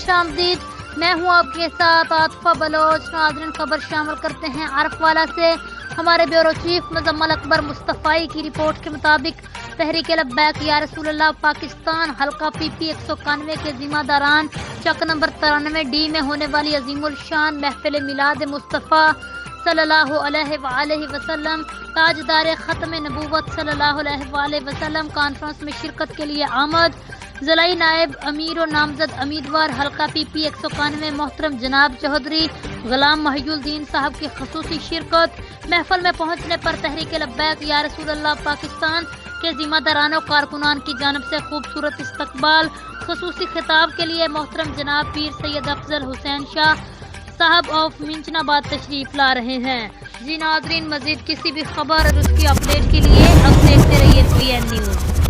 خوش آمدید. میں ہوں آپ کے ساتھ عاطفہ بلوچ. ناظرین خبر شامل کرتے ہیں عرف والا سے. ہمارے بیورو چیف مزمل اکبر مصطفی کی رپورٹ کے مطابق تحریک لبیک یا رسول اللہ پاکستان حلقہ پی پی 191 کے ذمہ داران چک نمبر 93D میں ہونے والی عظیم الشان محفل میلاد مصطفیٰ صلی اللہ علیہ وآلہ وسلم تاجدار ختم نبوت صلی اللہ علیہ وآلہ وسلم کانفرنس میں شرکت کے لیے آمد. ضلعی نائب امیر و نامزد امیدوار حلقہ پی پی 191 محترم جناب چودھری غلام محی الدین صاحب کی خصوصی شرکت. محفل میں پہنچنے پر تحریک لبیک یا رسول اللہ پاکستان کے ذمہ داران و کارکنان کی جانب سے خوبصورت استقبال. خصوصی خطاب کے لیے محترم جناب پیر سید افضل حسین شاہ صاحب آف منچن آباد تشریف لا رہے ہیں. جی ناظرین، مزید کسی بھی خبر اور اس کی اپڈیٹ کے لیے اب دیکھتے رہیے PN نیوز.